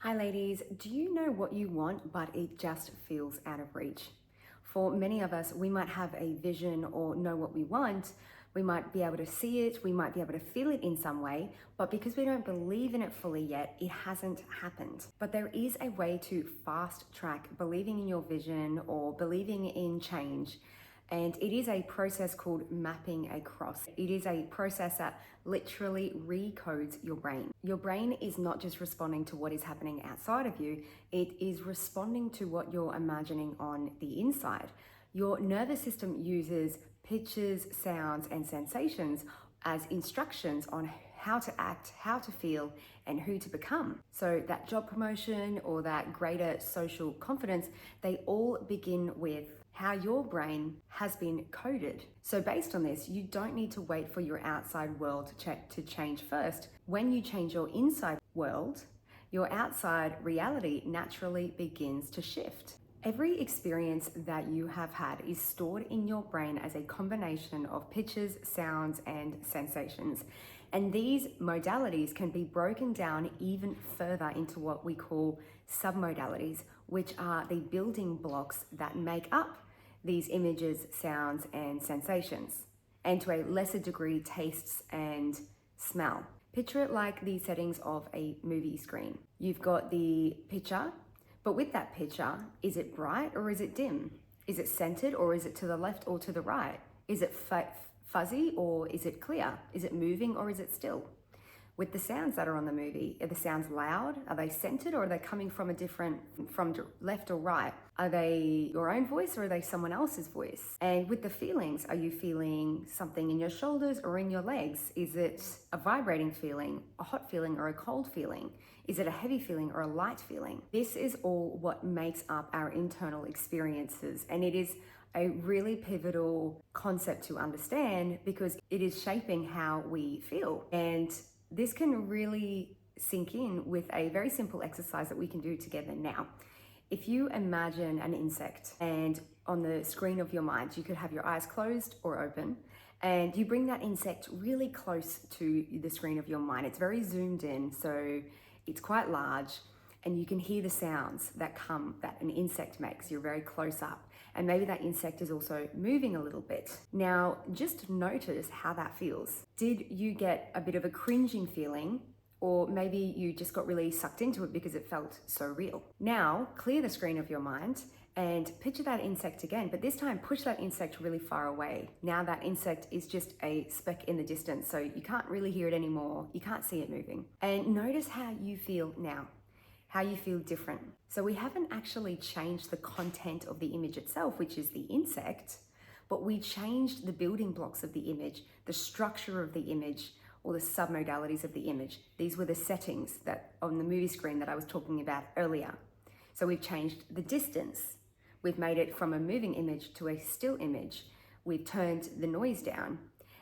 Hi ladies, do you know what you want but it just feels out of reach? For many of us, we might have a vision or know what we want. We might be able to see it, we might be able to feel it in some way, but because we don't believe in it fully yet, it hasn't happened. But there is a way to fast track believing in your vision or believing in change. And it is a process called mapping across. It is a process that literally recodes your brain. Your brain is not just responding to what is happening outside of you, it is responding to what you're imagining on the inside. Your nervous system uses pictures, sounds, and sensations as instructions on how to act, how to feel, and who to become. So that job promotion or that greater social confidence, they all begin with how your brain has been coded. So based on this, you don't need to wait for your outside world to change first. When you change your inside world, your outside reality naturally begins to shift. Every experience that you have had is stored in your brain as a combination of pictures, sounds, and sensations. And these modalities can be broken down even further into what we call submodalities, which are the building blocks that make up these images, sounds, and sensations, and to a lesser degree, tastes and smell. Picture it like the settings of a movie screen. You've got the picture, but with that picture, is it bright or is it dim? Is it centered or is it to the left or to the right? Is it fuzzy or is it clear? Is it moving or is it still? With the sounds that are on the movie, are the sounds loud? Are they centered or are they coming from from left or right? Are they your own voice or are they someone else's voice? And with the feelings, are you feeling something in your shoulders or in your legs? Is it a vibrating feeling, a hot feeling or a cold feeling? Is it a heavy feeling or a light feeling? This is all what makes up our internal experiences, and it is a really pivotal concept to understand because it is shaping how we feel. And this can really sink in with a very simple exercise that we can do together now. If you imagine an insect and on the screen of your mind, you could have your eyes closed or open, and you bring that insect really close to the screen of your mind. It's very zoomed in, so it's quite large, and you can hear the sounds that an insect makes. You're very close up, and maybe that insect is also moving a little bit. Now, just notice how that feels. Did you get a bit of a cringing feeling? Or maybe you just got really sucked into it because it felt so real. Now, clear the screen of your mind and picture that insect again, but this time push that insect really far away. Now that insect is just a speck in the distance, so you can't really hear it anymore. You can't see it moving. And notice how you feel now, how you feel different. So we haven't actually changed the content of the image itself, which is the insect, but we changed the building blocks of the image, the structure of the image, or the submodalities of the image. These were the settings that on the movie screen that I was talking about earlier. So we've changed the distance. We've made it from a moving image to a still image. We've turned the noise down,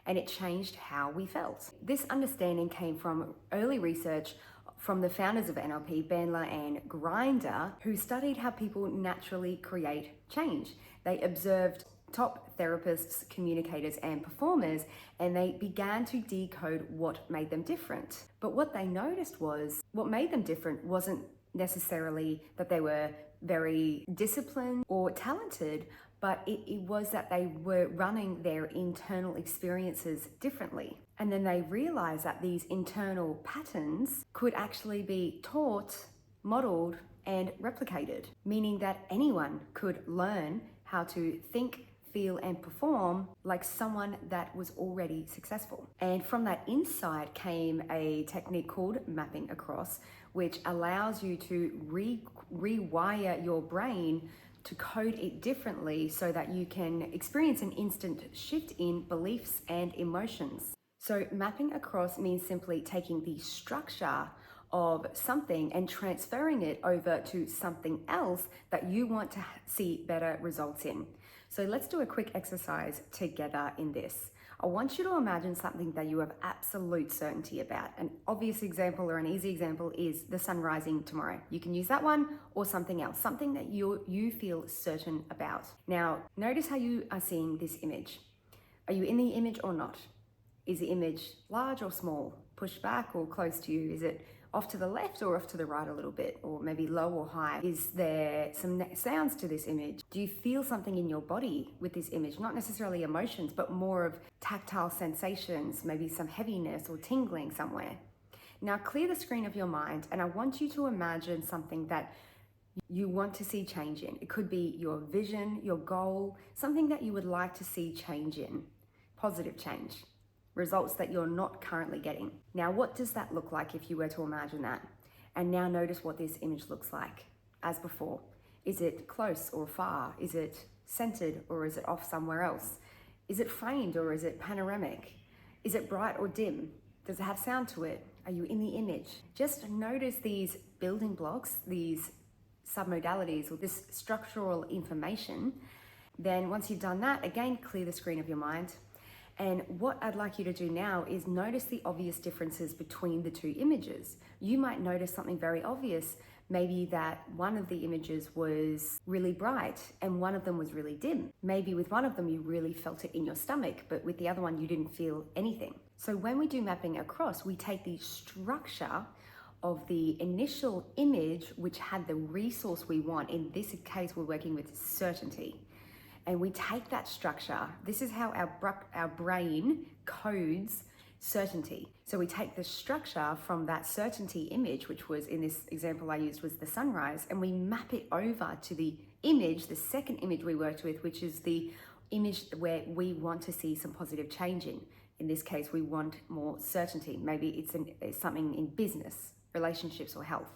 and it changed how we felt. This understanding came from early research from the founders of NLP, Bandler and Grinder, who studied how people naturally create change. They observed top therapists, communicators, and performers, and they began to decode what made them different. But what they noticed was what made them different wasn't necessarily that they were very disciplined or talented, but it was that they were running their internal experiences differently. And then they realized that these internal patterns could actually be taught, modeled, and replicated, meaning that anyone could learn how to think, feel, and perform like someone that was already successful. And from that insight came a technique called mapping across, which allows you to rewire your brain to code it differently so that you can experience an instant shift in beliefs and emotions. So mapping across means simply taking the structure of something and transferring it over to something else that you want to see better results in. So let's do a quick exercise together in this. I want you to imagine something that you have absolute certainty about. An obvious example or an easy example is the sun rising tomorrow. You can use that one or something else, something that you feel certain about. Now, notice how you are seeing this image. Are you in the image or not? Is the image large or small? Pushed back or close to you? Is it off to the left or off to the right a little bit, or maybe low or high? Is there some sounds to this image? Do you feel something in your body with this image? Not necessarily emotions, but more of tactile sensations, maybe some heaviness or tingling somewhere. Now clear the screen of your mind, and I want you to imagine something that you want to see change in. It could be your vision, your goal, something that you would like to see change in, positive change, results that you're not currently getting. Now, what does that look like if you were to imagine that? And now notice what this image looks like as before. Is it close or far? Is it centered or is it off somewhere else? Is it framed or is it panoramic? Is it bright or dim? Does it have sound to it? Are you in the image? Just notice these building blocks, these submodalities, or this structural information. Then once you've done that, again, clear the screen of your mind. And what I'd like you to do now is notice the obvious differences between the two images. You might notice something very obvious, maybe that one of the images was really bright and one of them was really dim. Maybe with one of them you really felt it in your stomach, but with the other one you didn't feel anything. So when we do mapping across, we take the structure of the initial image, which had the resource we want. In this case, we're working with certainty. And we take that structure. This is how our brain codes certainty. So we take the structure from that certainty image, which was, in this example I used, was the sunrise, and we map it over to the image, the second image we worked with, which is the image where we want to see some positive change in. In this case, we want more certainty. Maybe it's something in business, relationships, or health.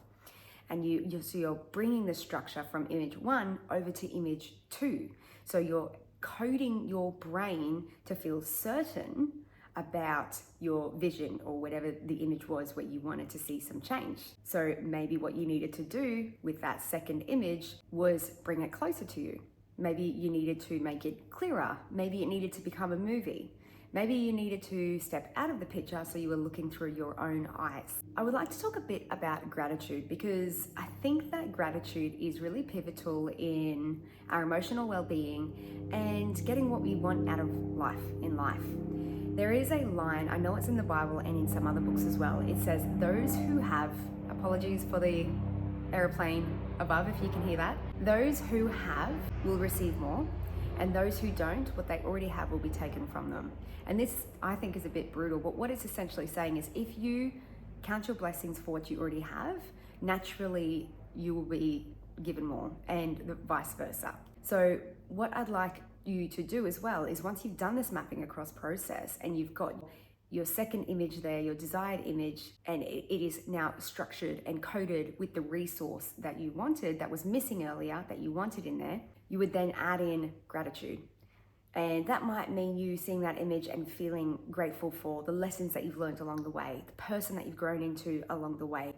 And so you're bringing the structure from image 1 over to image 2. So you're coding your brain to feel certain about your vision or whatever the image was where you wanted to see some change. So maybe what you needed to do with that second image was bring it closer to you. Maybe you needed to make it clearer. Maybe it needed to become a movie. Maybe you needed to step out of the picture so you were looking through your own eyes. I would like to talk a bit about gratitude, because I think that gratitude is really pivotal in our emotional well-being and getting what we want out of life in life. There is a line, I know it's in the Bible and in some other books as well. It says, those who have, apologies for the airplane above if you can hear that, those who have will receive more, and those who don't, what they already have will be taken from them. And this, I think, is a bit brutal, but what it's essentially saying is if you count your blessings for what you already have, naturally you will be given more, and vice versa. So what I'd like you to do as well is, once you've done this mapping across process and you've got your second image there, your desired image, and it is now structured and coded with the resource that you wanted, that was missing earlier, that you wanted in there, you would then add in gratitude. And that might mean you seeing that image and feeling grateful for the lessons that you've learned along the way, the person that you've grown into along the way,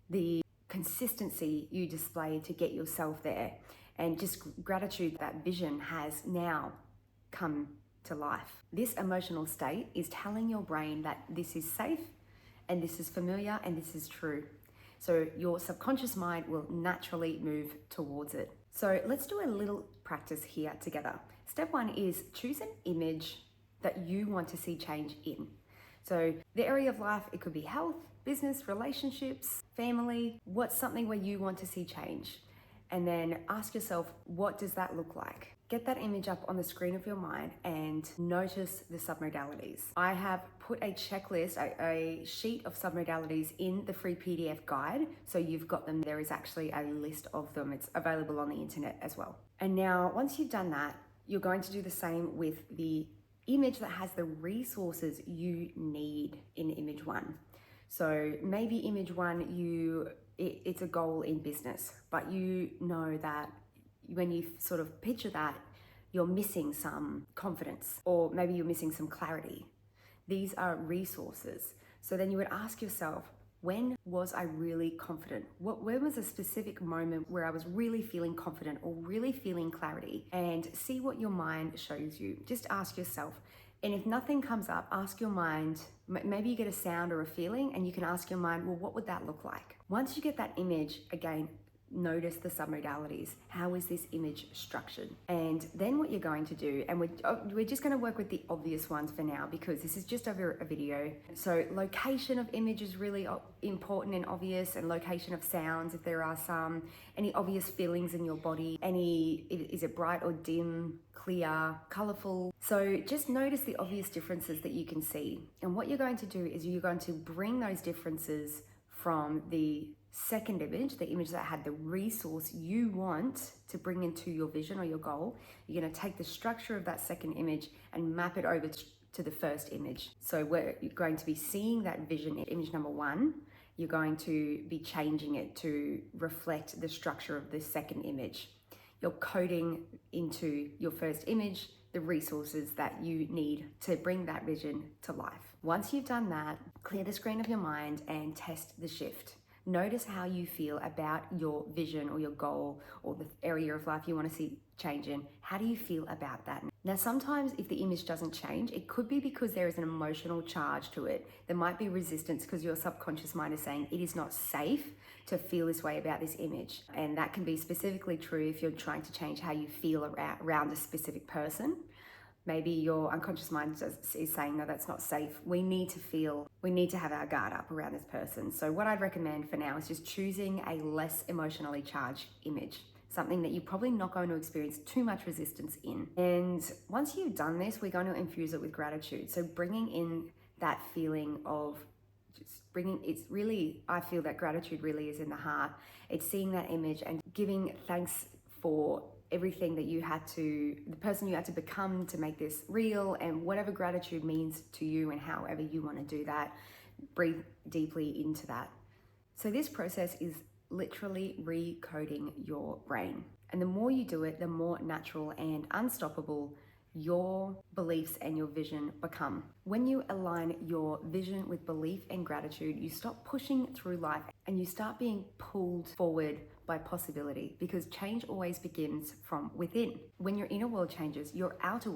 the consistency you display to get yourself there, and just gratitude that vision has now come to life. This emotional state is telling your brain that this is safe and this is familiar and this is true. So your subconscious mind will naturally move towards it. So let's do a little practice here together. Step 1 is choose an image that you want to see change in. So the area of life, it could be health, business, relationships, family. What's something where you want to see change? And then ask yourself, what does that look like? Get that image up on the screen of your mind and notice the submodalities. I have put a checklist, a sheet of submodalities in the free PDF guide. So you've got them. There is actually a list of them. It's available on the internet as well. And now once you've done that, you're going to do the same with the image that has the resources you need in image 1. So maybe image 1, it's a goal in business, but you know that when you sort of picture that, you're missing some confidence, or maybe you're missing some clarity. These are resources. So then you would ask yourself, when was I really confident? When was a specific moment where I was really feeling confident or really feeling clarity? And see what your mind shows you. Just ask yourself. And if nothing comes up, ask your mind, maybe you get a sound or a feeling, and you can ask your mind, well, what would that look like? Once you get that image, again, Notice the submodalities. How is this image structured? And then what you're going to do, and we're just going to work with the obvious ones for now because this is just over a video. So location of image is really important and obvious, and location of sounds, if there are some, any obvious feelings in your body, is it bright or dim, clear, colorful? So just notice the obvious differences that you can see. And what you're going to do is you're going to bring those differences from the second image, the image that had the resource you want to bring into your vision or your goal. You're going to take the structure of that second image and map it over to the first image. So we're going to be seeing that vision, image number one. You're going to be changing it to reflect the structure of the second image. You're coding into your first image the resources that you need to bring that vision to life. Once you've done that, clear the screen of your mind and test the shift. Notice how you feel about your vision or your goal or the area of life you want to see change in. How do you feel about that? Now, sometimes if the image doesn't change, it could be because there is an emotional charge to it. There might be resistance because your subconscious mind is saying it is not safe to feel this way about this image. And that can be specifically true if you're trying to change how you feel around a specific person. Maybe your unconscious mind is saying, no, that's not safe. We need to have our guard up around this person. So what I'd recommend for now is just choosing a less emotionally charged image, something that you're probably not going to experience too much resistance in. And once you've done this, we're going to infuse it with gratitude. So bringing in that feeling of I feel that gratitude really is in the heart. It's seeing that image and giving thanks for everything that the person you had to become to make this real, and whatever gratitude means to you and however you want to do that, breathe deeply into that. So this process is literally recoding your brain. And the more you do it, the more natural and unstoppable your beliefs and your vision become. When you align your vision with belief and gratitude, you stop pushing through life and you start being pulled forward by possibility, because change always begins from within. When your inner world changes, your outer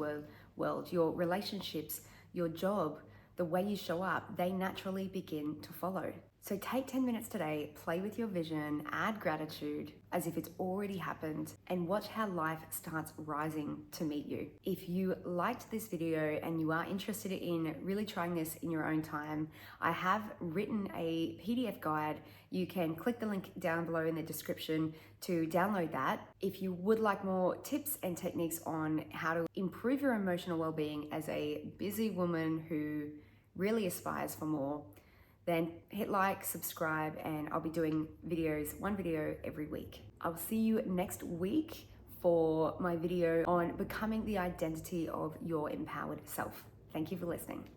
world, your relationships, your job, the way you show up, they naturally begin to follow. So take 10 minutes today, play with your vision, add gratitude as if it's already happened, and watch how life starts rising to meet you. If you liked this video and you are interested in really trying this in your own time, I have written a PDF guide. You can click the link down below in the description to download that. If you would like more tips and techniques on how to improve your emotional well-being as a busy woman who really aspires for more, then hit like, subscribe, and I'll be doing one video every week. I'll see you next week for my video on becoming the identity of your empowered self. Thank you for listening.